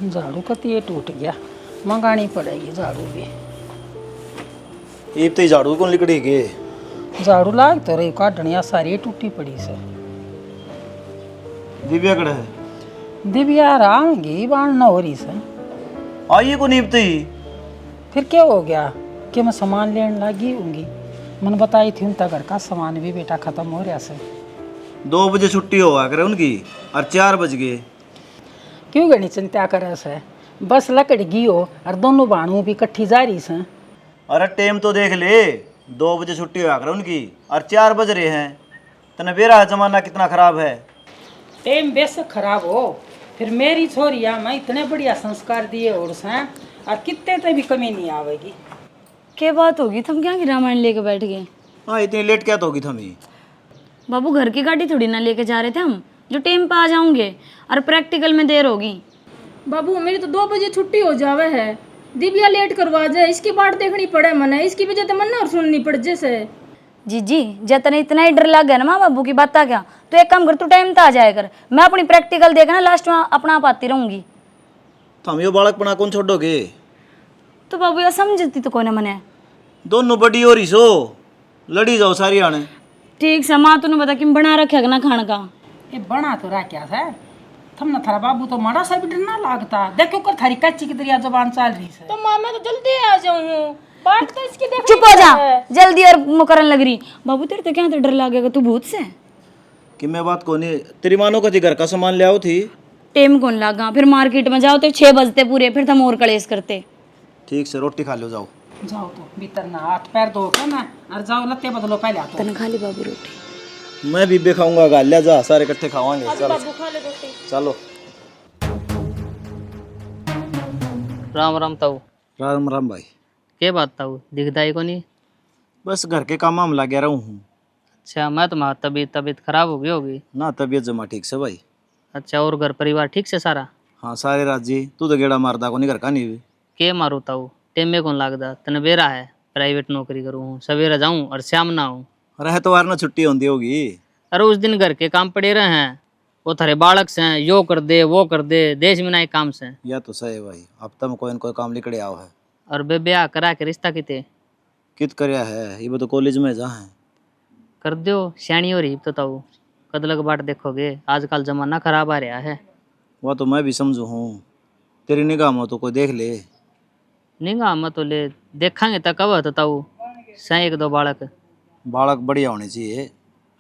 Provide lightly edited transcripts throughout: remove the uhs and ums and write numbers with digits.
झाड़ू का तो ये टूट गया, मंगानी पड़ेगी झाड़ू भी। एक तो झाड़ू कौन लिकड़ी के झाड़ू लाग तो रही काटनिया सारी टूटी पड़ी से। दिव्या कड़ा है दिव्या आरामगी बाण न हो रही से। आइए को नीपते ही फिर क्या हो गया कि मैं सामान लेने लगी होंगी। मैंने बताई थी उनका घर का सामान भी बेटा खत्म हो रहा से। 2 बजे छुट्टी हुआ करे उनकी और 4 बज गए। क्यों गणी चिंता करे से, बस लकड़ गई हो और दोनों बाणू भी इकट्ठी जा रही से। अरे टाइम तो देख ले, 2 बजे छुट्टी हुआ करे उनकी और 4 बज रहे हैं। तने बेरा जमाना कितना खराब है। टाइम बेशक खराब हो, फिर मेरी छोरिया मैं इतने बढ़िया संस्कार दिए और से और कितने ते भी कमी नहीं आवेगी। क्या बात होगी, तुम क्या की रामायण लेके बैठ गए? हाँ इतनी लेट क्या तो होगी थमी। बाबू घर की गाड़ी थोड़ी ना लेके जा रहे थे हम, जो टाइम पे आ जाऊंगे और प्रैक्टिकल में देर होगी। बाबू मेरी तो 2 बजे छुट्टी हो जावे है। दिव्या लेट करवा जाए, इसकी बात देखनी पड़े मने, इसकी वजह तो मन और सुननी पड़ जैसे। जी जतने इतना ही डर लग गया ना माँ बाबू की बात क्या, तो एक काम कर, तू टाइम तो आ जाया कर, मैं अपनी प्रैक्टिकल देखना लास्ट में अपना आप आती रहूंगी। थम यो बालकपना कौन छोड़ोगे। तो बाबू यह समझती तो कौन है मने। दोनों बड़ी हो रही सो, लड़ी जाओ सारी आने। ठीक से माँ तूने बता कि बना रखे ना खाने का। ये बना तो रहा क्या है, थमने थारा बाबू तो माड़ा सा भी डर ना लागता। देखो कर थारी कच्ची की दरिया जुबान चल रही है। तो माँ मैं तो जल्दी आ जाऊँ, बात तो इसकी देखनी चुप हो जा, है। जल्दी और मुकरन लग रही। बाबू तेरे तो क्या तो डर लगेगा, तू भूत से। कि मैं बात को नहीं, तेरी मानो का थी घर का सामान ले आओ थी। टेम कौन लागा, फिर मार्केट में जाओ तो 6 बजते पूरे, फिर तुम और कलेश करते। ठीक से रोटी खा लो जाओ। जाओ तो भीतर ना हाथ पैर धो के ना और जाओ लत्ते बदलो पहले आ तो। तने खा ली बाबू रोटी? मैं भी बेखाऊंगा, गालिया जा सारे इकट्ठे खावांगे। चलो खा ले रोटी। चलो। राम राम ताऊ। राम राम भाई। के बात ताऊ, दिखता ही को नहीं। बस घर के काम में लगे रहूं हूँ। अच्छा, मैं तुम्हारा तबीयत खराब हो गई होगी। ना तबीयत जमा ठीक से भाई। अच्छा, और घर परिवार ठीक से सारा? हाँ सारे राजी, तू तो गेड़ा मारदा को नहीं घर का नहीं भी। के मारू ताऊ, टेमे कौन लागदा, तने बेरा है प्राइवेट नौकरी करूँ, सवेरा जाऊँ और शाम ना आऊँ। रह तो वार ना छुट्टी होती होगी। अरे उस दिन घर के काम पड़े रहे हैं, वो थारे बालक से यो कर दे वो कर दे, देश में नहीं काम से। या तो सही भाई, अब तक कोई न कोई काम लिकड़े आओ है। और बे ब्याह करा के रिश्ता किते कित करया है, ये तो कॉलेज में जा है। कर दो, श्याणी हो रही तो ताऊ, कदलक बाट देखोगे, आजकल जमाना खराब आ रहा है। वह तो मैं भी समझू हूँ, तेरी निगाह में तो कोई देख ले। निगाह मत तो ले, देखेंगे तो कब तो ताऊ सही 1-2 बालक। बालक बढ़िया होने चाहिए।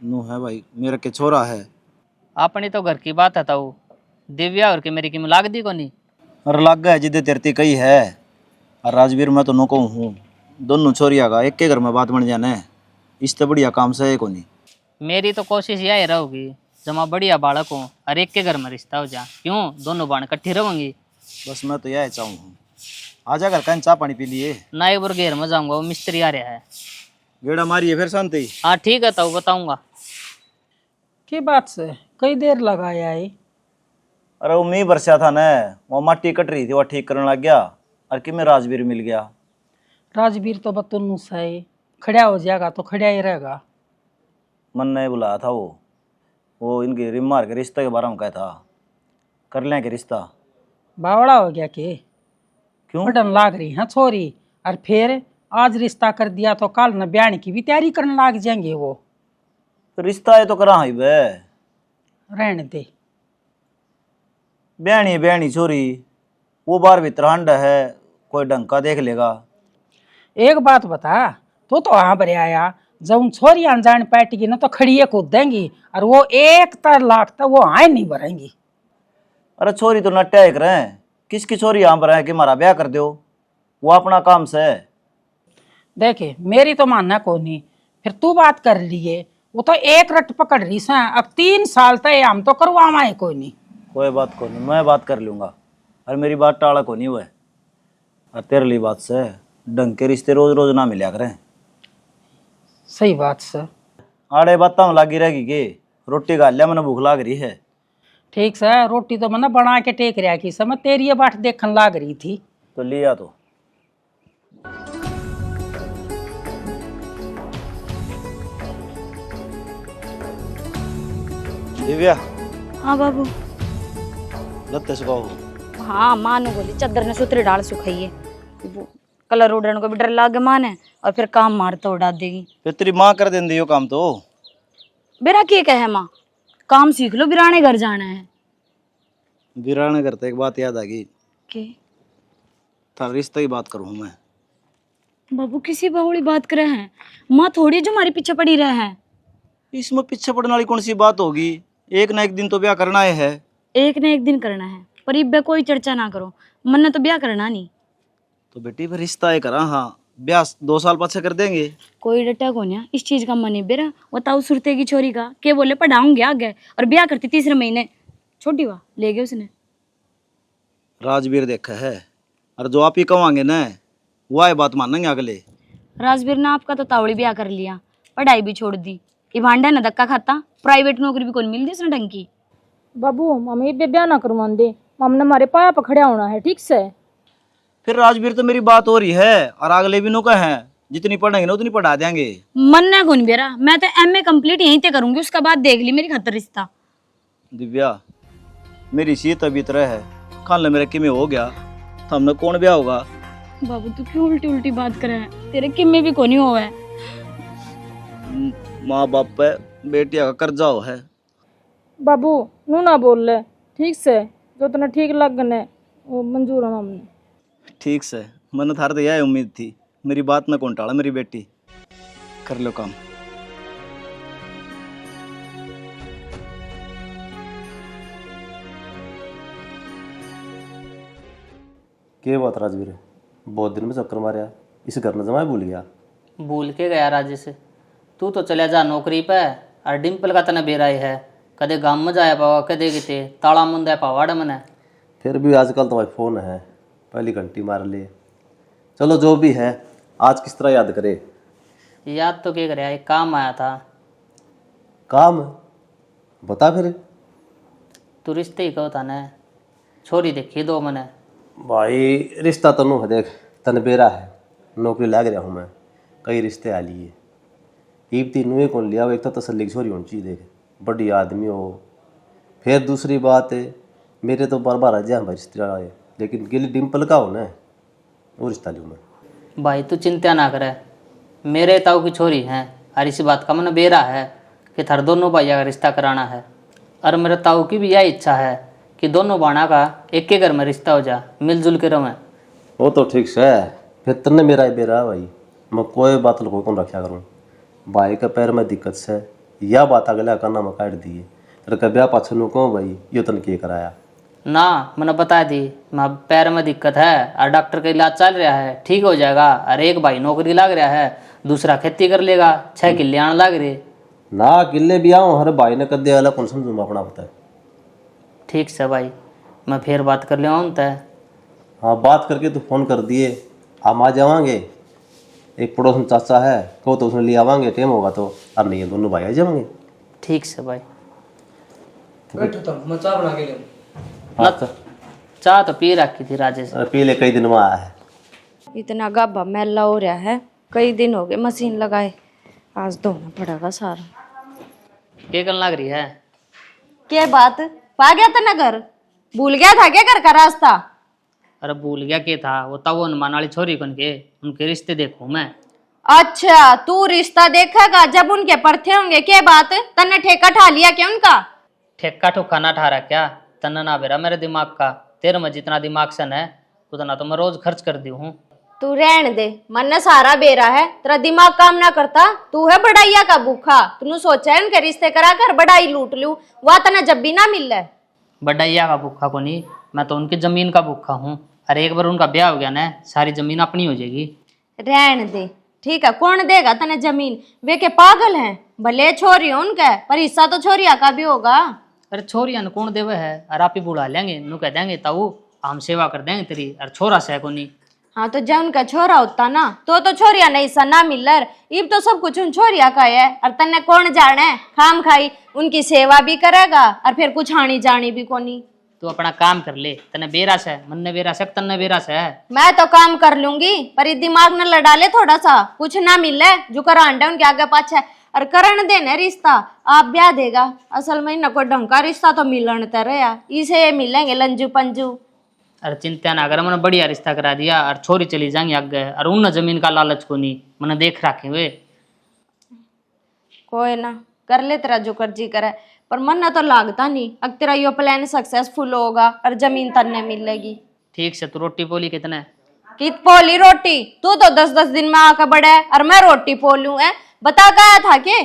नू है भाई, मेरा के छोरा है। अपनी तो घर की बात है ताऊ, दिव्या और के मेरी की लाग दी को नहीं। और लग गया जिदे तेरती कही है। और राजवीर मैं तो नो हूँ, दोनों छोरिया का एक के घर में बात बन जाने, इससे बढ़िया काम से है को नहीं। मेरी तो कोशिश यही रहोगी, जमा बढ़िया बालक हो और एक के घर में रिश्ता हो जा, क्यों दोनों बाण इकट्ठी रहेंगी। बस मैं तो यह चाहूँ हूँ। आजा घर का चाय पानी पी लिए। ना एक बार घेर में जाऊंगा, वो मिस्त्री आ रहा है। गेड़ा मारिए फिर शांति। हाँ ठीक है ताऊ, बताऊंगा। की बात से कई देर लगाया है। अरे वो मीह बरसा था न, वो मट्टी कट रही थी, वो ठीक करने लग गया और कि मैं राजवीर मिल गया। राजवीर तो बतुन्नू सही खड़ा हो जाएगा तो खड़ा ही रहेगा। मन ने बुलाया था वो इनके रिमार के रिश्ते के बारे में कहा था, कर लें के रिश्ता। बावड़ा हो गया कि क्यों? पढ़न लाग रही है छोरी, और फिर आज रिश्ता कर दिया तो कल न ब्याह की भी तैयारी करने लाग जाएंगे। वो तो रिश्ता है तो करा ही बे, रहने दे। ब्याणी छोरी, वो बार भीतर हंडा है, कोई ढंग का देख लेगा। एक बात बता, तो वहां पर आया जब उन छोरी अनजान पैटेगी ना तो खड़िए कूद देंगी, और वो 1 लाख तक वो आए नहीं भरेंगी। अरे छोरी तो नट्या एक रहे, किसकी छोरी यहाँ पर है कि हमारा ब्याह कर दो, वो अपना काम से। देखे मेरी तो मानना को नहीं, फिर तू बात कर लिए, वो तो एक रट पकड़ रही से। अब 3 साल तक हम तो करवाए कोई नहीं। कोई बात को नहीं, मैं बात कर लूँगा। और मेरी बात टाला को नहीं हुआ। और तेरे लिए बात से ढंग के रिश्ते रोज रोज ना मिला करें। सही बात सर। आड़े बातों में लागी रहेगी कि रोटी खा लिया, मैंने भूख लाग रही है। ठीक सर, रोटी तो मैंने बना के टेक रहा की समय तेरी ये बाट देखने लाग रही थी तो लिया तो। दिव्या हाँ बाबू। लत्ते सुखाओ। हाँ माँ ने बोली चादर ने सुतरे डाल सुखाइए, वो कलर उड़ने को भी डर लागे माँ ने, और फिर काम मार तो उड़ा देगी। फिर तेरी माँ कर देंदी यो काम तो। बेरा के कहे माँ, काम सीख लो, बिराने घर जाना है। वीराने करते एक बात याद आ गई, के थारा रिश्ते की बात करूँ मैं। बाबू किसी बहुड़ी बात करे हैं, माँ थोड़ी जो हमारे पीछे पड़ी रहे हैं। इसमें पीछे पड़ने वाली कौन सी बात होगी, एक ना एक दिन तो ब्याह करना ही है। एक न एक दिन करना है, पर इब्बे कोई चर्चा ना करो, मन ने तो ब्याह करना नहीं। तो बेटी फिर रिश्ता है करा, हाँ ब्याह 2 साल पाछे कर देंगे। कोई डटा को नहीं इस चीज का, मन है बेरा बताओ सुरते की छोरी का के बोले पढ़ाऊंगे आगे, और ब्याह करती तीसरे महीने, छोटी हुआ ले गए उसने। राजवीर देखा है, और जो आप ही कहेंगे ना वह बात मानेंगे अगले। राजवीर ने आपका तो तावड़ी ब्याह कर लिया, पढ़ाई भी छोड़ दी, इवांडा न धक्का खाता, प्राइवेट नौकरी भी कौन मिल दी उसने ढंग की। बाबू मम्मी बे ब्याह ना करवान दे, मम्मी ने हमारे पाया पकड़िया होना है, ठीक से। फिर राजवीर तो मेरी बात हो रही है, और अगले भी नो हैं जितनी पढ़ेंगे ना उतनी पढ़ा देंगे। मन ना कौन बेरा, मैं तो एमए कंप्लीट यहीं ते करूंगी, उसका बाद देख ली मेरी खतर रिश्ता। दिव्या मेरी सी तबीयत रह है, खान ले मेरे किमें हो गया तो हमने कौन ब्याह होगा। बाबू तू क्यों उल्टी उल्टी बात करे है, तेरे किम्मे भी कोनी हुआ है। माँ बाप पे बेटिया का कर्जा हो है। बाबू नू ना बोल ले, ठीक से जो तने ठीक लगने वो मंजूर है हमने। ठीक से, मैंने थार तो यह उम्मीद थी, मेरी बात न कौन टाला, मेरी बेटी कर लो काम। क्या बात राजवीर, बहुत दिन में चक्कर मारा, इस घर में जमा भूल गया। भूल के गया राजेश, तू तो चले जा नौकरी पे, और डिम्पल का तना बेराई है, कदे गांव में जाया पावा, कदे किते ताला मुंदा पावाड़ मने। फिर भी आजकल तो भाई फ़ोन है, पहली घंटी मार ले। चलो जो भी है, आज किस तरह याद करे। याद तो क्या करे, एक काम आया था। काम बता फिर। तू रिश्ते ही कहो था न, छोरी देखी दो मने। भाई रिश्ता तनु है, देख तन बेरा है, नौकरी लग रहा हूँ मैं, कई रिश्ते आ लिए, ईब तीनों ही कौन लिया, एक तो तसल्ली की छोरी होनी चाहिए, देख बड़ी आदमी हो। फिर दूसरी बात है, मेरे तो बार बार आ जाए भाई रिश्तेदार आए, लेकिन गिल डिम्पल का हो ना वो रिश्ता लूँ मैं। भाई तू चिंता ना करे, मेरे ताऊ की छोरी हैं, और इसी बात का मन बेरा है कि थार दोनों भाइयों का रिश्ता कराना है, और मेरे ताऊ की भी यह इच्छा है कि दोनों बाणा का एक के घर में रिश्ता हो जा, मिलजुल के रहे। वो तो ठीक है, फिर तन्ने मेरा ही बेरा भाई, मैं कोई बात लोगों को रखा करूँ। भाई के पैर में दिक्कत से यह बात अगला करना मैं काट दिए, तेरे का ब्याह पाछनू कहो भाई यो तन के कराया ना, मैंने बता दी मैं पैर में दिक्कत है, और डॉक्टर का इलाज चल रहा है, ठीक हो जाएगा, और एक भाई नौकरी लग रहा है, दूसरा खेती कर लेगा, 6 किल्ले आने लग रहे ना, किले भी आओ हर भाई ने कदे वाला कौन समझूंगा अपना पता है। ठीक से भाई, मैं फिर बात कर लिया हूँ तय। हाँ बात करके तो फोन कर दिए, हम आ जावांगे, एक पड़ोस में चाचा है कहो तो उसने ले आवांगे, टाइम होगा तो, और नहीं है दोनों भाई आ जावांगे। ठीक से भाई, बैठो तो मैं चाय बना के ले। अच्छा चाह तो पी रखी थी राजेश। अरे पी ले, कई दिन में आया है। इतना गाबा मैला हो रहा है, कई दिन हो गए मशीन लगाए, आज धोना पड़ेगा सारा। क्या करने लग रही है? क्या बात, पा गया था ना घर, भूल गया था क्या घर का रास्ता? अरे भूल गया क्या था, वो तब हनुमान वाली छोरी कौन के, उनके रिश्ते देखूं मैं। अच्छा तू रिश्ता देखेगा जब उनके परथे होंगे, क्या बात तन्ने ठेका ठा लिया क्या उनका? ठेका ठुका ना ठा रहा क्या, तना ना बेरा मेरे दिमाग का, तेरे में जितना दिमाग सन है उतना तो मैं रोज खर्च कर दी हूँ। तू रहन दे, मन ने सारा बेरा है, तेरा दिमाग काम ना करता, तू है बढ़ाइया का भूखा, तूने सोचा है उनके रिश्ते करा कर बढ़ाई लूट लूं, वह तना जब भी ना मिल रहा। बड्डैया का भूखा को नहीं, मैं तो उनकी जमीन का भूखा हूँ, अरे एक बार उनका ब्याह हो गया ना, सारी जमीन अपनी हो जाएगी। रहन दे, ठीक है, कौन देगा तने जमीन, वे के पागल हैं, भले छोरी हो उनका, पर हिस्सा तो छोरिया का भी होगा। अरे छोरिया कौन देवे है, और आप ही बुला लेंगे, नु कह देंगे ताऊ हम सेवा कर देंगे तेरी, और छोरा से को नहीं। हाँ तो जब उनका छोरा होता ना तो छोरिया नहीं हिस्सा ना मिल रहा, इब तो सब कुछ उन छोरिया का है, और तन्ने कौन जाने खाम खाई उनकी सेवा भी करेगा, और फिर कुछ हानि जानी भी कोनी। तू अपना काम कर ले, तने बेरा से मन ने बेरा से तन्ने बेरा से है। मैं तो काम कर लूंगी, पर ये दिमाग न लड़ा ले थोड़ा सा, कुछ ना मिले जो कर आंडा उनके आगे पाछे, और करण देने रिश्ता आप ब्याह देगा, असल में न कोई ढंग का रिश्ता तो मिलन तरह, इसे मिलेंगे लंजू पंजू। अरे चिंता ना कर, मैंने बढ़िया रिश्ता करा दिया और छोरी चली जाएंगे आगे, और उन जमीन का लालच को नहीं मैंने देख रखे हुए। कोई ना, कर ले तेरा जो कर्जी करे, पर मन ना तो लागता नहीं अगर तेरा यो प्लान सक्सेसफुल होगा और जमीन तन्ने मिलेगी। ठीक से, तू रोटी पोली कितना है? कित पोली रोटी? तू तो 10-10 दिन में आकर बड़ा है और मैं रोटी पोलूं है? बता गया था के?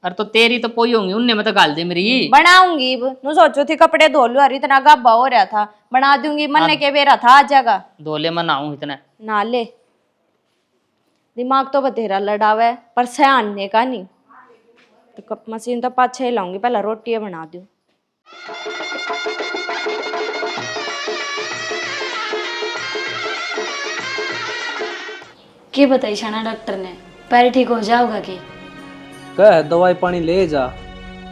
अरे तो तेरी तो पोई होंगी, उनने में तो गाल दे मेरी। बनाऊंगी, नु सोचो थी कपड़े धो लूं, अरे इतना गाबा हो रहा था, बना दूंगी, मन ने के बेरा था आ जाएगा। धोले मैं नहाऊं इतना। ना ले, दिमाग तो बतेरा लड़ावा है पर सयाने का नहीं। तो कप मशीन तो पाछे ही लाऊंगी, पहले रोटी बना दूं। क्या बताई शाना डॉक्टर ने, पैर ठीक हो जाओगा कि? कह दवाई पानी ले जा,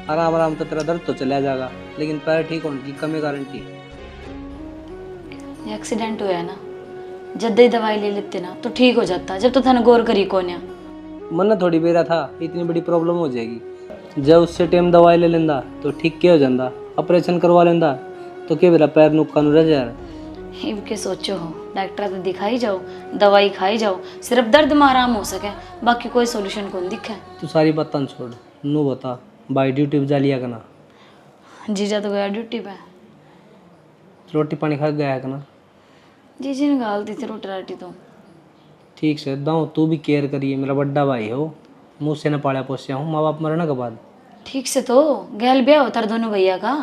आराम आराम तो तेरा दर्द तो चला जाएगा, लेकिन पैर ठीक होने की कमी गारंटी। एक्सीडेंट हुआ है ना, जद्दे ही दवाई ले लेते ना तो ठीक हो जाता, जब तो थाने गौर करी कोन्या। मन थोड़ी बेरा था इतनी बड़ी प्रॉब्लम हो जाएगी, जब उससे टाइम दवाई ले लेंदा तो ठीक क्या हो जाता, ऑपरेशन करवा लेंदा तो क्या मेरा पैर नुक्का रह जाए। इब के सोचो हो, डॉक्टर तो दिखाई जाओ, दवाई खाई जाओ, सिर्फ दर्द में आराम हो सके, बाकी कोई सोल्यूशन कौन दिखे। तू सारी बातें छोड़, नू बता भाई ड्यूटी पे जा लिया करना। जीजा तो गया ड्यूटी पे। रोटी पानी खा गया करना। जीजी ने गाल दी थी रोटी राटी तो। ठीक से दाऊँ, तू भी केयर करिए, मेरा बड्डा भाई हो, मुझसे न पाला पोसिया हूँ, माँ बाप मरने के बाद। ठीक से तो गैल ब्याह होता दोनों भैया का,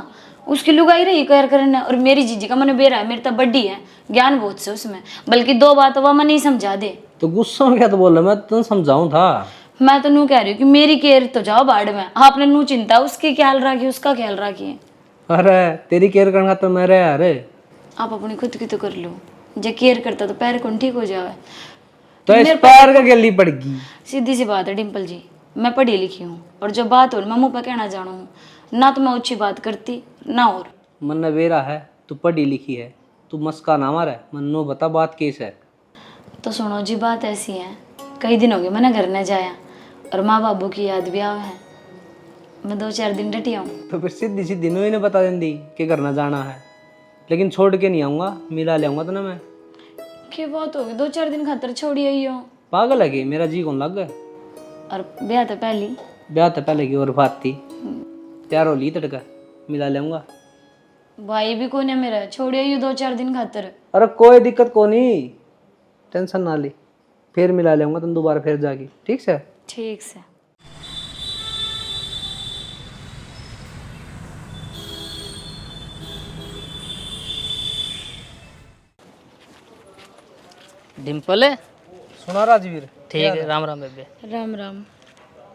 उसकी लुगाई रही केयर करना, और मेरी जीजी का मन बेरा है, मेरी तो बड्डी है, ज्ञान बहुत से उसमें, बल्कि 2 बात वह मैं नहीं समझा दे। तो गुस्सा में क्या तो बोल रहा, मैं तुम समझाऊं था। मैं तो नू कह रही हूँ कि मेरी केयर तो जाओ बाढ़ में, आपने नू चिंता उसकी ख्याल रखी, उसका ख्याल रखिए। अरे तेरी केयर करना तो मैं रहा अरे। आप अपनी खुद की तो कर लो, जो केयर करता तो पैर कौन ठीक हो जाए। तो इस पैर का गली पड़गी। सीधी सी बात है डिम्पल जी, मैं पढ़ी लिखी हूँ, और जो बात हो मैं मुँह पर कहना जानू हूँ, ना तो मैं अच्छी बात करती ना और। मन ने बेरा है, तू पढ़ी लिखी है, तू मस्का ना मारे, मन्नो बता बात कैसे है। तो सुनो जी, बात ऐसी है, कई दिन हो गए मैंने घर न जाया, और माँ बाबू की याद भी आवे है, मैं 2-4 दिन डटी आऊँ। तो फिर सीधी सीधी नो ने बता देंदी कि घर ना जाना है, लेकिन छोड़ के नहीं आऊँगा, मिला ले आऊँगा तो ना मैं। क्या बात होगी, 2-4 दिन खातर छोड़ी आई हो? पागल है कि मेरा जी कौन लग गए। और ब्याह तो पहली? ब्याह तो पहले की और बात थी, प्यार हो ली तड़का, मिला ले आऊँगा। भाई भी कौन है मेरा, छोड़ी आई हो 2-4 दिन खातर। अरे कोई दिक्कत को नहीं, टेंशन ना ली, फिर मिला ले आऊँगा तुम दोबारा फिर जाके, ठीक से। ठीक से। डिम्पल है? सुना राजवीर? ठीक है, राम राम बेबे। राम राम।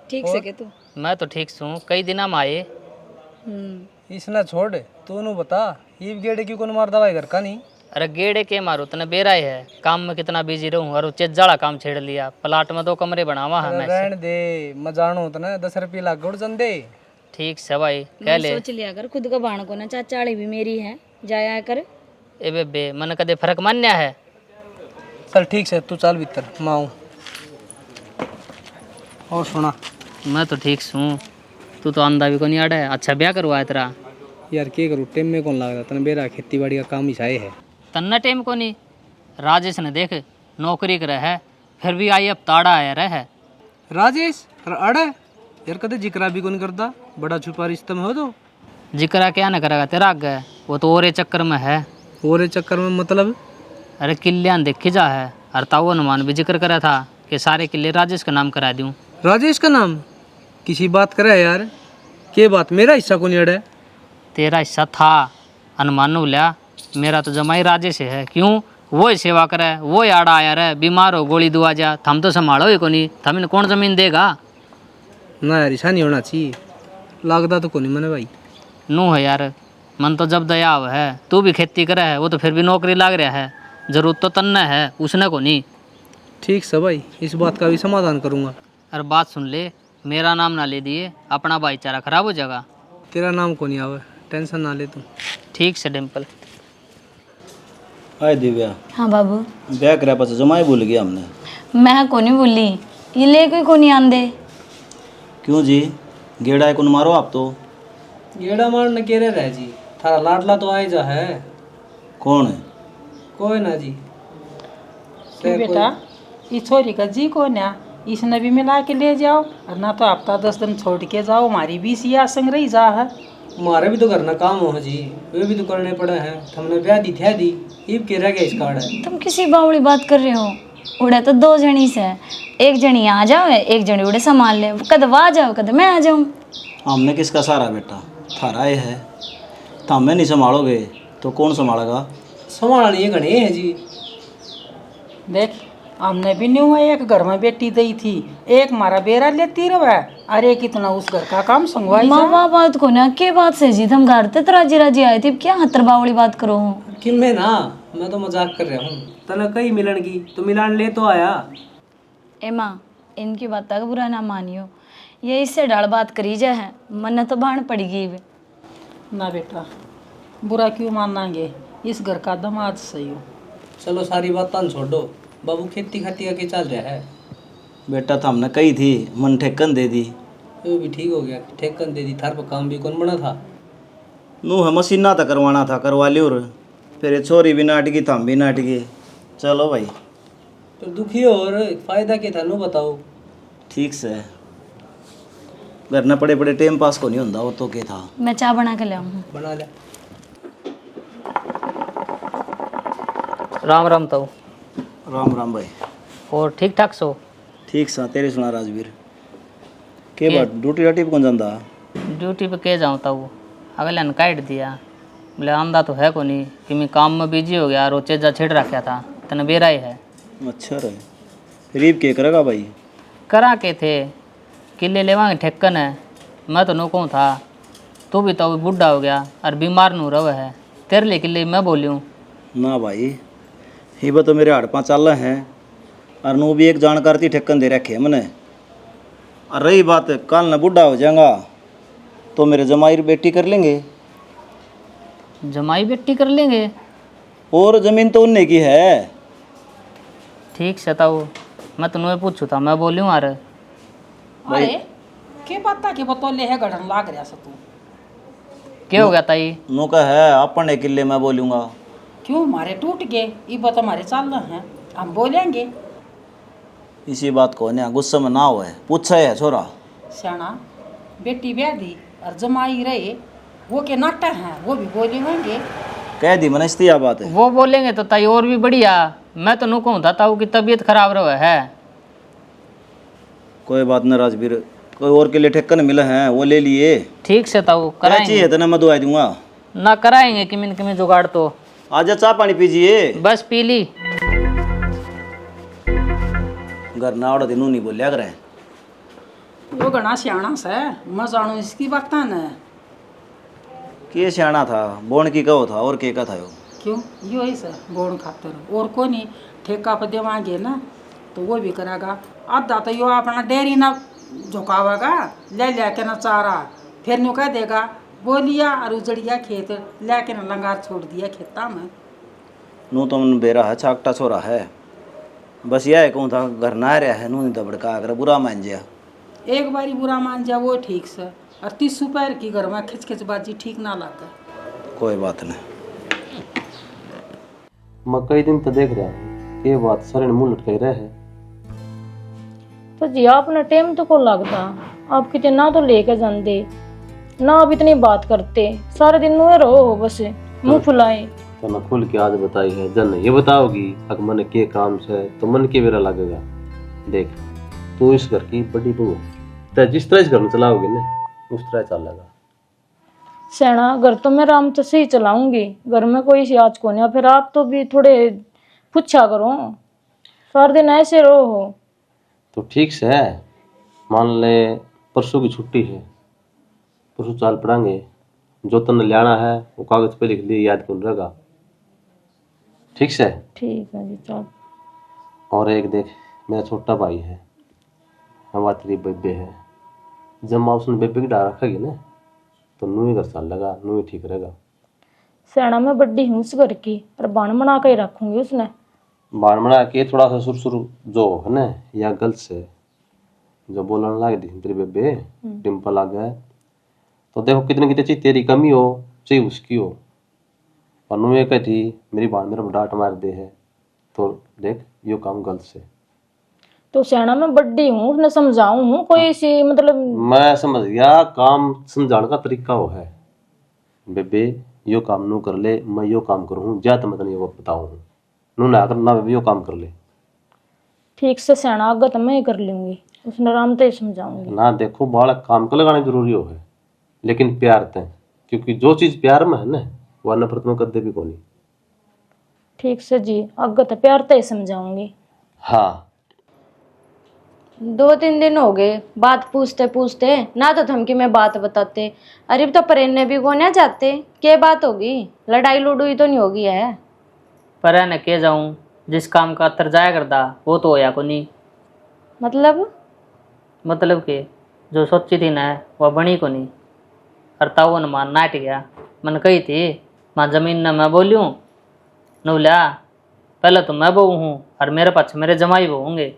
ठीक से के तू? मैं तो ठीक हूँ, कई दिन हम आए। इसने छोड़, तू नु बता, ये गेड़े क्यों कौन मार दवाई घर का नहीं? अरे गेड़े के मारो, तने बेरा ही है, काम में कितना बिजी रहूँ, और चेजाड़ा काम छेड़ लिया, प्लाट में 2 कमरे बनावा है मैं। रहने दे, मैं जानू तो ना 10 रुपये लाग गुड़ जन दे। ठीक से भाई, कह ले। सोच लिया कर खुद का बाण को ना, चाचाड़ी भी मेरी है, जाया कर। ए बेबे, मन कदे फर्क मान्या है। चल ठीक से, तू चल भीतर, मैं आऊँ। और सुना, मैं तो ठीक हूँ, तू तो आंदा भी को नहीं आड़ा है। अच्छा ब्याह करवाया तेरा? यार क्या करूँ, टाइम में कौन लग रहा, तने बेरा खेती बाड़ी का काम ही छाए है। तन्ना टाइम को नहीं, राजेश ने देख नौकरी कर है, फिर भी आई अब ताड़ा आया रहा है। राजेश अड़े यार, कदे जिक्रा भी कौन करता, बड़ा छुपा रिश्ता में हो तो। जिक्रा क्या ना करेगा तेरा आगे, वो तो औरे चक्कर में है। औरे चक्कर में मतलब? अरे किल्लियान देखी जा है, और ताऊ अनुमान भी जिक्र करा था कि सारे किले राजेश का नाम करा दूं। राजेश का नाम? किसी बात करे यार, के बात, मेरा हिस्सा कौन अड़े? तेरा हिस्सा था, अनुमान बोलिया मेरा तो जमाई राजेश है। क्यों? वो ही सेवा करे, वो ही आड़ा आया रहे, बीमार हो गोली दुआ जा, थम तो संभालो ही को नहीं, थम कौन जमीन देगा। ना यार, ऐसा नहीं होना चाहिए, लागदा तो कोनी मने भाई। नू है यार, मन तो जब दया हो है, तू भी खेती करे है, वो तो फिर भी नौकरी लाग रहा है, जरूरत तो तन्ने है, उसने को नहीं। ठीक से भाई, इस बात का भी समाधान करूँगा। अरे बात सुन ले, मेरा नाम ना ले दिए, अपना भाईचारा खराब हो जाएगा। तेरा नाम को नहीं आवे, टेंशन ना ले तू। ठीक से डिम्पल। हाय दिव्या, हाँ बाबू। ब्याह करे पास जमाई भूल गया हमने। मैं को नहीं बोली, ये ले कोई को नहीं आंदे। क्यों जी, गेड़ा है कौन मारो आप तो। गेड़ा मारने के रह जी, थारा लाडला तो आए जा है। कौन है? कोई ना जी। कि बेटा इस छोरी का जी को ना इसने भी मिला के ले जाओ और ना तो हफ्ता 10 दिन छोड़ के जाओ, हमारी भी सिया संग रही जा है। हमारे भी तो करना काम हो जी, वे भी तो करने पड़े हैं। हमने ब्याह दी थे दी, ईब के रह गया इस कार्ड है। तुम किसी बावड़ी बात कर रहे हो? उड़े तो दो जनी से, एक जनी आ जाओ एक जनी उड़े संभाल ले, कद वो आ जाओ कद मैं आ जाऊँ। हमने किसका सहारा बेटा, थारा ये है। तो हमें नहीं संभालोगे तो कौन संभालेगा? संभालना ये घने है जी। देख हमने भी नहीं हुआ, एक घर में बेटी दी थी, एक मारा बेरा लेती रहा, अरे कितना उस घर का काम संगवाई माँ बाप बात को ना के बात से जी, हम घर ते राजी राजी आए थे, क्या हतर बावड़ी बात करो हूँ कि मैं ना, मैं तो मजाक कर रहा हूँ। तना कहीं मिलन की तो मिलान ले तो आया। ए माँ इनकी बात का बुरा ना मानियो, ये इससे डाल बात करी जा है, मन तो बाण पड़ी गई वे। ना बेटा बुरा क्यों मानेंगे, इस घर का दामाद सही हो। चलो सारी बात तान छोड़ो, बाबू खेती खाती आके चल रहा है। बेटा तो हमने कही थी, मन ठेकन दे दी। वो भी ठीक हो गया, ठेकन दे दी, थार पर काम भी कौन बना था। नू है मशीना था करवाना था, करवा लियो। फिर ये छोरी भी नाट गई, थम भी नाट गए। चलो भाई तो दुखी और फायदा क्या था नो बताओ। ठीक से घर न पड़े पड़े टाइम पास को नहीं होता, वो तो क्या था। मैं चाय बना के ले आऊँ। बना ले। राम राम ताऊ। राम राम भाई। और ठीक ठाक सो? ठीक सा तेरे सुना राजवीर के बात ड्यूटी राटी पे कौन जाता? ड्यूटी पे के जाऊँ ताऊ, अगले ने काट दिया। बोले आमदा तो है को नहीं कि मैं काम में बिजी हो गया, रोचे जा छिड़ रखा था, तने बेरा ही है। अच्छा रहे रीब के करेगा भाई? करा के थे किले लेवांगे ठेकन है, मैं तो नौकों था। तू भी तो बुढ़ा हो गया और बीमार नू रहे है, तेरे लिए किले मैं बोलूँ ना भाई, ही तो मेरे हड़पा चल हैं और नू भी एक जानकार थी ठेकन दे रखे मैंने। और रही बात कल न बुढ़ा हो जाएगा तो मेरे जमाई बेटी कर लेंगे। जमाई बेटी कर लेंगे? और जमीन तो उनने की है। ठीक से ताऊ, मैं तुम्हें पूछू था, मैं बोलूँ अरे अरे के पता के बतौले है गढ़न लाग रहा सा तू। क्या हो गया ताई? नू का है अपने किले मैं बोलूँगा। क्यों हमारे टूट गए, ये बात हमारे चल रहे हैं, हम बोलेंगे। इसी बात को ना गुस्से में ना हुआ है, पूछा है छोरा। सियाना बेटी ब्याह दी और जमाई रहे, वो के नाटा हैं, वो भी बोले होंगे। कह दी मैंने इस्तिया बात है। वो बोलेंगे तो ताई और भी बढ़िया। मैं तो नुको था ताऊ की तबीयत खराब रहा है। कोई बात न राजवीर, कोई और के लिए ठेकन मिले हैं वो ले लिए। ठीक से ताऊ कराएंगे कराएंगे तो ना मैं दुआ दूंगा ना, कराएंगे किमिन जुगाड़ तो। आजा चाय पानी पीजिए। बस पी ली। घर ना उड़ा दिनू नहीं बोलिया करे। वो घना सियाना से मैं जानू इसकी बात न। के सियाना था, बोन की कहो था और के का था यो। क्यों यो ही सर बोन खातर और को नहीं, ठेका पर देवांगे ना तो वो भी करेगा। आधा तो यो अपना डेयरी ना झुकावेगा, ले के ना चारा, फिर न्यू कह देगा बोलिया और उजड़िया खेत लेके ना लंगार छोड़ दिया खेता में। नू तो मन बेरा है, छाकटा छोरा है। बस यह कहूँ था घर ना रहा है, नू नहीं तो भड़का कर बुरा मान जा। एक बारी बुरा मान जा वो ठीक से, और 30 पैर की घर में खिच खिच बाजी ठीक ना लागे। कोई बात नहीं। मैं कई दिन तो देख रहा हूँ ये बात सारे मुंह लटकाई रहे है। तो जी आपने टाइम तो को लगता, आप कितने ना तो लेके जाते ना, आप इतनी बात करते, सारे दिन नुए रहो बस मुंह फुलाए। तो मैं खुल के आज बताई है, जन ये बताओगी अगर मन के काम से तो मन के बेरा लगेगा। देख तू इस घर की बड़ी बहू, तो जिस तरह इस घर में चलाओगी ना उस तरह चलेगा। सेना घर तो मैं राम तो सही चलाऊंगी, घर में कोई सियाज को नहीं, फिर आप तो भी थोड़े पूछा करो, सारे दिन ऐसे रहो। तो ठीक से है, मान ले परसों की छुट्टी है, परसों चाल पड़ांगे, जो तन लाना है वो कागज पे लिख लिए, याद कौन रहेगा। ठीक से? ठीक है जी चल। और एक देख मेरा छोटा भाई है, हमारा तेरी बेबे है, जब माँ उसने बेबे की डाल रखेगी ना तो नू ही घर साल लगा, नू ही ठीक रहेगा। सेना में बड्डी हूँ उस घर की, और बाण बना के ही रखूंगी उसने। बाण बना के थोड़ा सा सुर जो है ना या गलत से जो बोलने लग दी तेरी बेबे डिम्पल आ गया, तो देखो कितनी कितनी चीज तेरी कमी हो चाहे उसकी हो, और नू ये कहती मेरी बाण मेरे डांट मार दे है, तो देख यो काम गलत से। तो सियाना मैं बड्डी हूँ, उसने समझाऊं हूँ कोई सी मतलब। मैं समझ गया, काम समझाने का तरीका वो है। बेबे यो काम नू कर ले, मैं यो काम करूँ, जा तो मैं तने वो बताऊँ नू ना कर ना, बेबे यो काम कर ले। ठीक से सियाना आगे तो मैं ही कर लूंगी, उसने आराम से ही समझाऊंगी। ना देखो बालक काम को लगाने जरूरी हो है, लेकिन प्यार ते, क्योंकि जो चीज प्यार में है ना वह नफरत में कदे भी कोनी। ठीक से जी, आगे तो प्यार से ही समझाऊंगी। हाँ 2-3 दिन हो गए बात पूछते पूछते, ना तो धमकी में बात बताते, अरे तो परेने भी कोने जाते। क्या बात होगी, लड़ाई लुड़ुई तो नहीं होगी है? पर है न के जाऊं, जिस काम का अतर जाया करता वो तो होया को नहीं। मतलब के जो सोची थी ना वह बनी को नहीं। और ताऊ न मान नाट गया, मन कही थी मां जमीन न मैं बोलूं नूल्या, पहले तो मैं बहू हूँ और मेरे पास मेरे जमाई बहू होंगे।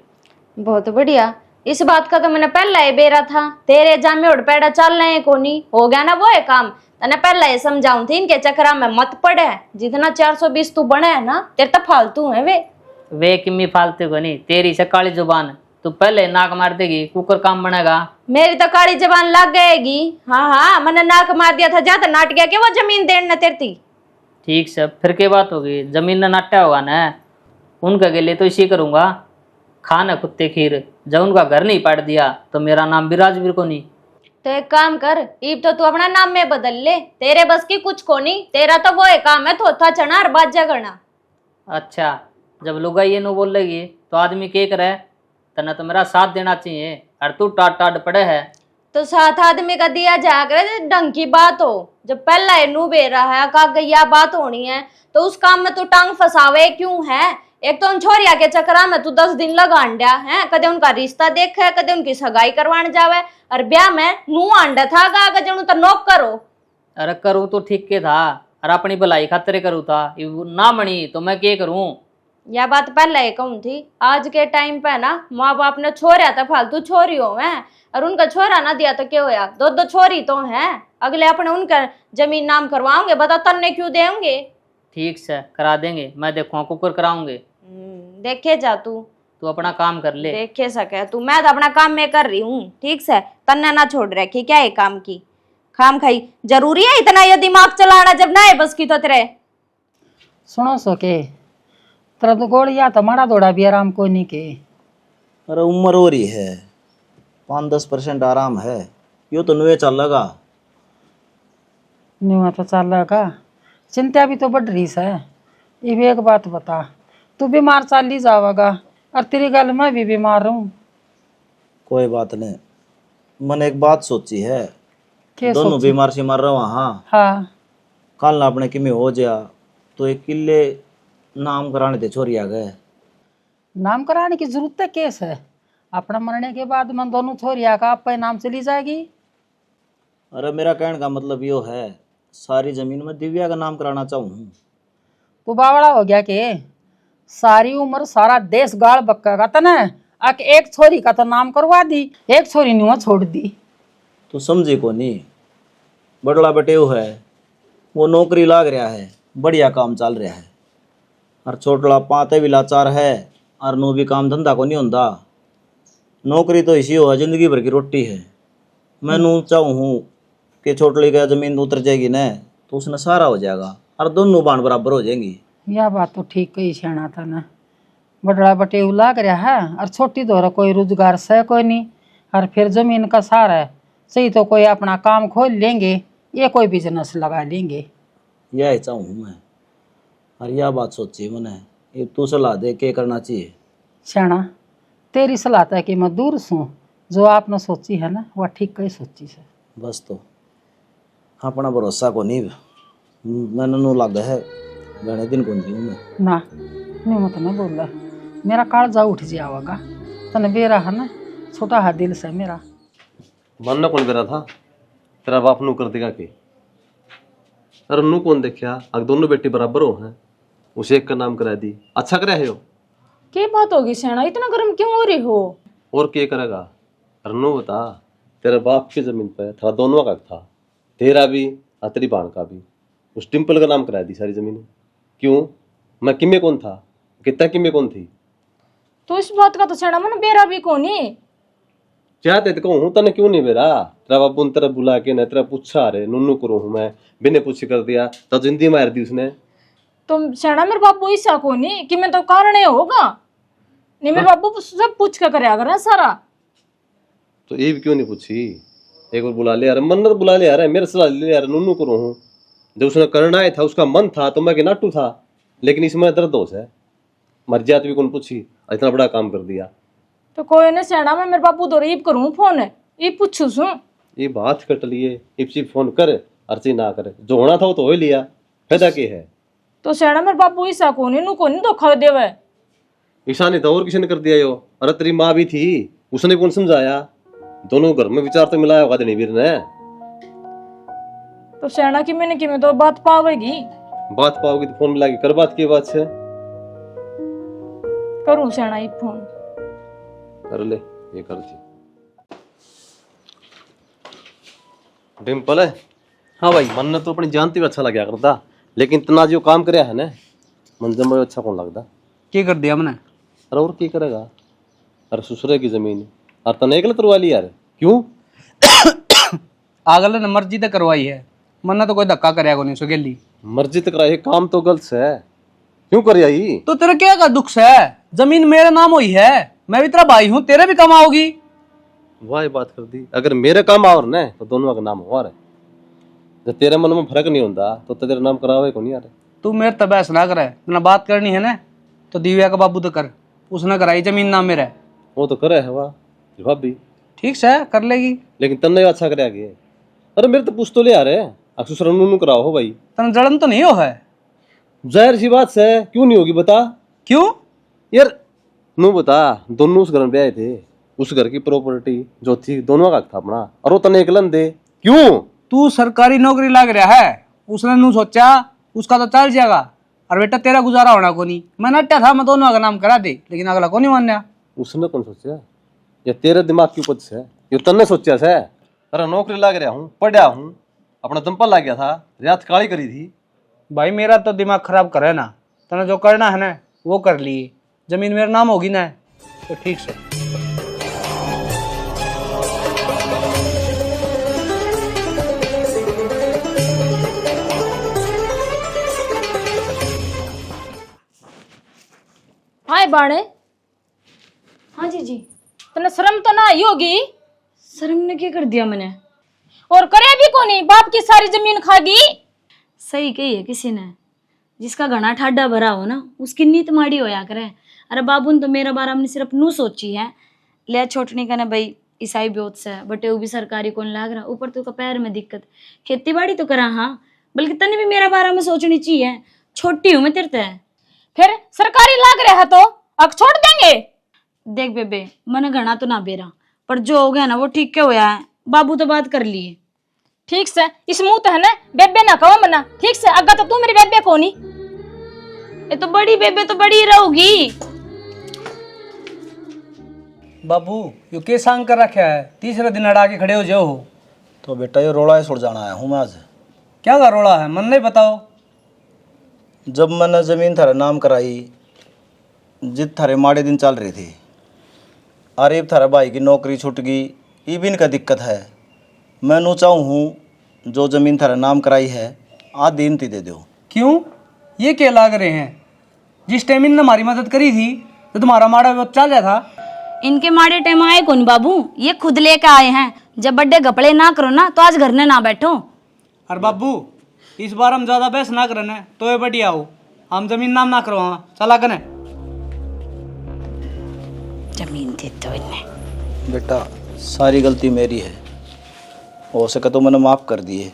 बहुत बढ़िया, इस बात का तो मैंने पहला ही बेरा था। तेरे जामे उड़ पैड़ा चल रहे कोनी हो गया ना वो है काम। तने पहला ही समझाऊं थी इनके चक्रा में मत पड़े। जितना 420 तू बने है ना, तेरे तो फालतू है वे किम्मी फालतू को नहीं, तेरी से काली जुबान, तू पहले नाक मार देगी कुकर काम बनेगा। मेरी तो काली जबान लग गएगी। हाँ हाँ, मैंने नाक मार दिया था, ज्यादा नाट गया कि वो जमीन देने तेरती। ठीक से फिर क्या बात होगी, जमीन न नाट्या होगा ना, उनका के लिए तो इसी करूंगा। खाना कुत्ते खीर, जब उनका घर नहीं पाट दिया तो मेरा नाम भी राजवीर को नहीं। तो एक काम कर, ईब तो तू अपना नाम में बदल ले, तेरे बस की कुछ को नहीं। तेरा तो वो एक काम है थोथा चना और बाजा करना। अच्छा, जब लुगाई ये नो बोल लगी तो आदमी क्या करे, तना तो मेरा साथ देना चाहिए और तू टाट टाट पड़े है। तो साथ आदमी का दिया जाकर ढंग की बात हो। जब पहला नू बे रहा है का गैया बात होनी है, तो उस काम में तू टांग फसावे क्यों है? एक तो उन छोरिया के चक्रा में तू 10 दिन लगा अंडा है, कदे उनका रिश्ता देखे, कदे उनकी सगाई करवाने जावे, और ब्याह में नू अंडा था गा जनु तो नोक करो। अरे करूँ तो ठीक के था और अपनी भलाई खातिर करूँ था, ना मनी तो मैं क्या करूँ? यह बात पहले ही कहूँ थी। आज के टाइम पे ना माँ बाप ने छोरिया तो फालतू छोरी हो है, और उनका छोरा ना दिया तो क्या होया, 2-2 छोरी तो हैं। अगले अपने उनका जमीन नाम करवाओगे, बता तन्ने क्यों देंगे? ठीक से करा देंगे, मैं देखूँ कुकर कराऊंगे। देखे जा तू अपना काम कर ले। देखे सके तू, मैं तो अपना काम मैं कर रही हूँ। ठीक से तन्ने ना छोड़ रखी क्या है काम की खाम खाई। जरूरी है इतना ये दिमाग चलाना जब ना है बस की तो तेरे। सुनो सो के तेरा तो गोलिया तो मारा दौड़ा भी आराम को नहीं के। अरे उम्र हो रही है, 5-10% आराम है, यो तो नुए चल लगा। न्यूआ तो चल लगा, चिंता भी तो बढ़ रही है। ये भी एक बात बता, तू बीमार चल ही जाएगा और तेरी गल मैं भी बीमार हूँ। कोई बात नहीं, मैंने एक बात सोची है, क्या दोनों सोची? बीमार से मर रहा। हाँ हाँ, कल ना अपने किमें हो जाया तो एक किले नाम कराने थे छोरी आ गए। नाम कराने की जरूरत है केस है? अपना मरने के बाद मन दोनों छोरिया का आप नाम चली जाएगी। अरे मेरा कहने का मतलब यो है, सारी जमीन में दिव्या का नाम कराना चाहूँ। तू बावड़ा हो गया के? सारी उम्र सारा देश गाड़ बक्का तने आके एक छोरी का तो नाम करवा दी, एक छोरी न्यूआ छोड़ दी। तो समझे को नहीं, बड़ला बटेव है, वो नौकरी लाग रहा है, बढ़िया काम चल रहा है, और छोटला पाते भी लाचार है और नो भी काम धंधा को नहीं होता। नौकरी तो इसी हो, जिंदगी भर की रोटी है। मैं नू चाहूँ कि छोटली का जमीन उतर जाएगी न तो उसने सारा हो जाएगा और दोनों बाण बराबर हो जाएंगी। यह बात तो ठीक कही छेना था ना, बड़ला बटेव लाग रहा है और छोटी दोहरा कोई रोजगार से कोई नहीं, और फिर जमीन का सारा है सही तो कोई अपना काम खोल लेंगे, ये कोई बिजनेस लगा लेंगे। यह चाहूँ मैं, और यह बात सोची मैंने, ये तू सलाह दे के करना चाहिए। छेना तेरी सलाह है कि मैं दूर सूँ, जो आपने सोची है ना वह ठीक कही सोची है। बस तो अपना भरोसा को नहीं, मैंने नू लग है घने दिन को जीऊँ मैं ना। नहीं मत ना बोल रहा, मेरा कालजा उठ जाएगा तने बेरा है ना, छोटा है दिल से मेरा। मन न कौन बेरा था, तेरा बाप नू कर देगा के? अरे नू कौन देखा, अगर दोनों बेटी बराबर हो हैं, उसे एक का नाम करा दी, अच्छा करा है हो। क्या बात होगी सियाना, इतना गर्म क्यों हो रही हो? और क्या करेगा? अरे नू बता, तेरे बाप की जमीन पे था दोनों का था, तेरा भी और तेरी बाण का भी। उस टिम्पल का नाम करा दी सारी जमीन। क्यों? मैं किमे कौन था, कितना किमे कौन थी? तो इस बात का तो सेना मन बेरा भी कोनी। चाहते तो कहूँ तने क्यों नहीं बेरा? तेरा बाबू ने तेरा बुला के न तेरा पूछा रे नूनू करूँ हूँ मैं, बिने पूछ कर दिया तो जिंदगी मार दी उसने। तो सेना मेरे बापू ऐसा कोनी कि मैं तो कारण होगा नहीं, मेरे बापू सब पूछ के करे अगर सारा। तो ये भी क्यों नहीं पूछी? एक बार बुला ले यार, मन्नत बुला ले यार, मेरे सलाह ले यार, नूनू करूँ हूँ। जब उसने करना ही था, उसका मन था तो मैं नाटू था, लेकिन इसमें दर्द दोष है। मर जात भी कौन पूछी, इतना बड़ा काम कर दिया। तो कोई ने सेना में मेरे बापू तो ईब करूँ फोन है, ईब पूछू सू। ये बात कट लिए, इप्सी फोन कर अर्ची ना करे, जो होना था वो तो हो ही लिया, फायदा क्या है? तो सेना मेरे बापू ऐसा कोनी नू कोनी धोखा देवे। ईशा ने तो और किसी ने कर दिया यो। अरे तेरी माँ भी थी, उसने कौन समझाया? दोनों घर में विचार तो मिलाया होगा धनीवीर ने। तो सेना की मैंने कि मैं तो बात पावेगी। बात पाओगी तो फोन मिला के कर बात की बात से। करूं सेना एक फोन कर ले, ये कर दी। डिम्पल है? हाँ भाई। मन ने तो अपनी जानती भी अच्छा लगा करता, लेकिन इतना जो काम करया है ना, मन जब अच्छा कौन लगता। क्या कर दिया मैंने? अरे और क्या करेगा? अरे ससुरे की जमीन और तने एक तरवा ली यार, क्यों? आगल ने मर्जी तो करवाई है, मन्ना तो कोई धक्का करेगा नहीं सुगेली। मर्जी तो कराई, काम तो गलत है, क्यों कर आई? तो तेरा क्या का दुख है? जमीन मेरे नाम हुई है, मैं भी तेरा भाई हूँ, तेरे भी कमाओगी। वाह बात कर दी। अगर मेरे काम और न तो दोनों का नाम हुआ। जब तेरे मन में फर्क नहीं होता तो तेरा नाम करावे को नहीं यार। तू मेरे तबैस ना करे, ना बात करनी है ना तो दिव्या का बाबू तो कर, उसने कराई जमीन नाम मेरा। वो तो करे है वाह भाभी, ठीक से कर लेगी, लेकिन तन्ने अच्छा करे आगे। अरे मेरे तो पूछ तो ले आ रहे अक्सर नू कराओ हो भाई। तना जलन तो नहीं हो है? जाहिर सी बात है, क्यों नहीं होगी बता? क्यों यार नू बता, दोनों उस घर में ब्याह थे, उस घर की प्रॉपर्टी जो थी दोनों का था अपना, और वो तने एकलन दे क्यों? तू सरकारी नौकरी लग रहा है, उसने नू सोचा उसका तो चल जाएगा, और बेटा तेरा गुजारा होना को नहीं। मैं नट्टा था, मैं दोनों का नाम करा दे, लेकिन अगला को नहीं मानना। उसने कौन सोचा? या तेरे दिमाग की उपज है, ये तन्ने सोचा है। अरे नौकरी लग रहा हूँ, पढ़ा हूँ, अपना दंपल लग गया था, रात काली करी थी। भाई मेरा तो दिमाग खराब करे ना, तने जो करना है ना वो कर लिए, जमीन मेरा नाम होगी ना तो ठीक से। हाय बाणे। हाँ जी जी। तने शर्म तो ना आई होगी? शर्म ने क्या कर दिया मैंने? और करे भी कोनी, बाप की सारी जमीन खागी। सही कही है किसी ने, जिसका घना ठाडा भरा हो ना उसकी नीत माड़ी होया करे। अरे बाबू ने तो मेरा बारे में सिर्फ नू सोची है, ले छोटने का ना भाई ईसाई ब्योत से बटे वो भी सरकारी कौन लाग रहा, ऊपर तो का पैर में दिक्कत, खेती बाड़ी तो करा। हाँ बल्कि तने भी मेरा बारे में सोचनी चाहिए, छोटी हूँ मैं तेरे ते। फिर सरकारी लाग रहा है तो अब छोड़ देंगे? देख बेबे, मैंने घना तो ना बेरा, पर जो हो गया ना वो ठीक क्या होया है, बाबू तो बात कर लिए। ठीक से इस मुंह तो है ना बेबे ना कहो मना, ठीक से अगर तो तू मेरी बेबे कोनी। ये तो बड़ी बेबे तो बड़ी रहोगी। बाबू यो के सांग कर रखा है, तीसरे दिन अड़ा के खड़े हो जाओ। तो बेटा ये रोड़ा सुड़ जाना आया हूँ मैं आज। क्या का रोड़ा है, मन नहीं बताओ। जब मैंने ज़मीन थारे नाम कराई, जित थारे माड़े दिन चल रही थी, अरे थारे भाई की नौकरी छूट गई, ये भी इनका दिक्कत है। मैं नू चाहूँ हूँ जो ज़मीन थारे नाम कराई है आधी इनती दे दो। क्यों, ये क्या लाग रहे हैं? जिस टाइम इनने हमारी मदद करी थी तो तुम्हारा माड़ा वो चल जाता था। इनके माड़े टाइम आए कौन बाबू, ये खुद लेके आए हैं। जब बड्डे घपड़े ना करो ना तो आज घर ने ना बैठो। और बाबू इस बार हम ज्यादा बहस ना करने तो ये बढ़िया हो, हम जमीन नाम ना करवा चला कने। जमीन दे दो इन्हें। बेटा सारी गलती मेरी है, हो सके तो मैंने माफ़ कर दिए।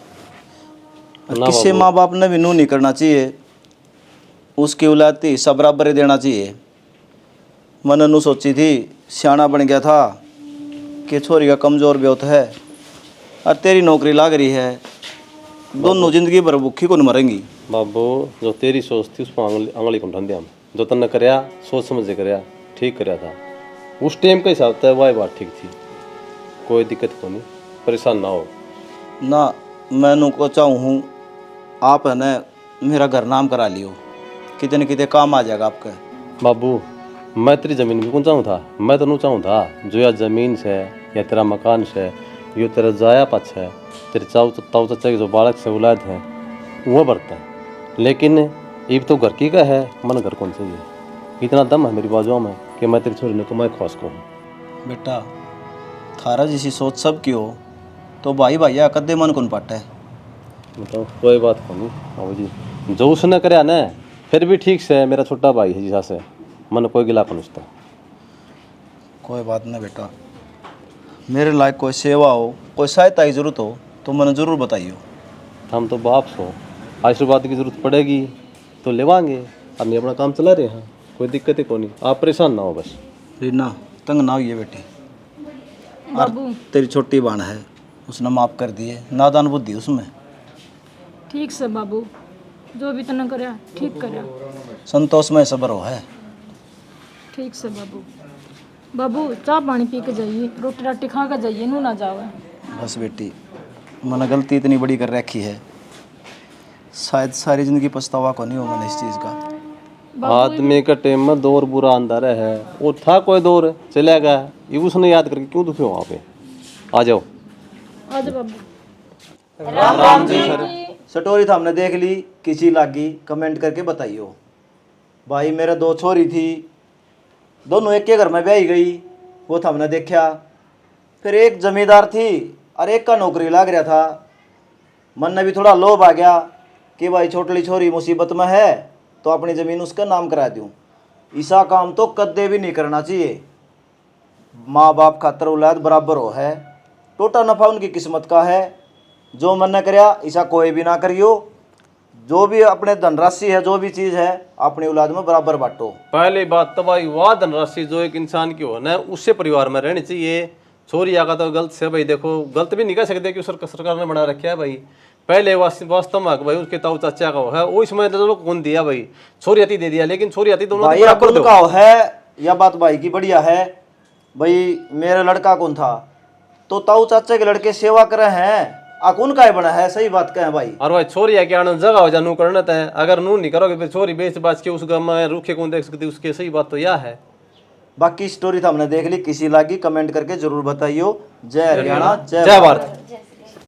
किसी माँ बाप ने भी नू नहीं करना चाहिए, उसकी औलाद थी सब बराबर ही देना चाहिए। मैंने नू सोची थी, सियाना बन गया था कि छोरी का कमज़ोर ब्योत है और तेरी नौकरी लाग रही है, दोनों जिंदगी भर भूखी को मरेंगी। बाबू जो तेरी सोच थी उसको आंगली को ढंढ दिया, जो तन्ने करया सोच समझ से करया, ठीक करया था उस टाइम का हिसाब था, वह बात ठीक थी, कोई दिक्कत को नहीं, परेशान ना हो। ना मैं नू को चाहूँ हूँ आप है ना मेरा घर नाम करा लियो, कितने कितने काम आ जाएगा आपका। बाबू मैं तेरी ज़मीन भी कौन चाहूँ था, मैं तो नहीं चाहूँ था जो या ज़मीन से या तेरा मकान से यो तेरा जाया पच है, तेरे ताऊ चचा के जो बालक से औलाद है वो बढ़ता है, लेकिन ये तो घर की का है, मन घर कौन चाहिए। इतना दम है मेरी बाजुओं में कि मैं तेरी छोरी ने कमाई ख्वास को हूँ। बेटा थारा जैसी सोच सब की हो तो भाई भैया कदे मन कौन पाटा है। बताओ कोई बात नहीं बाबू जी, जो उसने कराया ना फिर भी ठीक से मेरा छोटा भाई है जिसा से मन कोई गिला को नहीं। कोई बात नहीं बेटा, मेरे लायक कोई सेवा हो, कोई सहायता की जरूरत हो तो मैंने ज़रूर बताइयो। हम तो बाप सो आशीर्वाद की जरूरत पड़ेगी तो लेवांगे, हमने अपना काम चला रहे हैं, कोई दिक्कत ही कोई नहीं, आप परेशान ना हो बस। रीना तंग ना होइए बेटी, बाबू तेरी छोटी बहन है उसने माफ़ कर दिए, नादान बुद्धि उसमें। ठीक से बाबू, जो भी तने करया ठीक करया। संतोष में सबर हो है। ठीक से बाबू। बाबू चाय पानी पी के जाइए, रोटी राटी खा के जाइए, नू ना जावे। बस बेटी मैंने गलती इतनी बड़ी कर रखी है, शायद सारी जिंदगी पछतावा को नहीं हो मैंने इस चीज़ का। आदमी का टेम में दौर बुरा अंदर है, वो था कोई दौर चला गया, ये उसने याद करके क्यों दुखी हो वहाँ पे। आ जाओ आज बाबू स्टोरी तो हमने देख ली, किसी लागी कमेंट करके बताइयो। भाई मेरे दो छोरी थी, दोनों एक के घर में ब्याही गई, वो तो हमने देखा। फिर एक जमींदार थी और एक का नौकरी लग रहा था। मन में भी थोड़ा लोभ आ गया कि भाई छोटी छोरी मुसीबत में है तो अपनी ज़मीन उसका नाम करा दूँ। ऐसा काम तो कदे भी नहीं करना चाहिए। माँ बाप खातर औलाद बराबर हो है, टोटा नफा उनकी किस्मत का है। जो मन ने कराया ऐसा कोई भी ना करियो। जो भी अपने धनराशि है, जो भी चीज़ है अपनी औलाद में बराबर बांटो। पहली बात तो भाई वह धनराशि जो एक इंसान की हो ना उससे परिवार में रहनी चाहिए। छोरिया का तो गलत से भाई देखो, गलत भी नहीं कह सकते कि सरकार ने बना रखा है भाई। पहले वास्तव में भाई उसके ताऊ चाचा का है, वो इसमें तो कौन दिया भाई, छोरी आती दे दिया, लेकिन छोरी आती दोनों भाई अब उनका है, यह बात भाई की बढ़िया है। भाई मेरा लड़का कौन था तो ताऊ चाचा के लड़के सेवा करे हैं, अकुन का बना है, सही बात कहें भाई। और भाई छोरी आके आनंद जगह हो जानू करना था, अगर नू नहीं करोगे फिर छोरी बेच बाच के उस गाँव में रूखे कौन देख सकती, उसके सही बात तो यह है। बाकी स्टोरी तो हमने देख ली, किसी लागी कमेंट करके जरूर बताइयो। जय हरियाणा, जय भारत।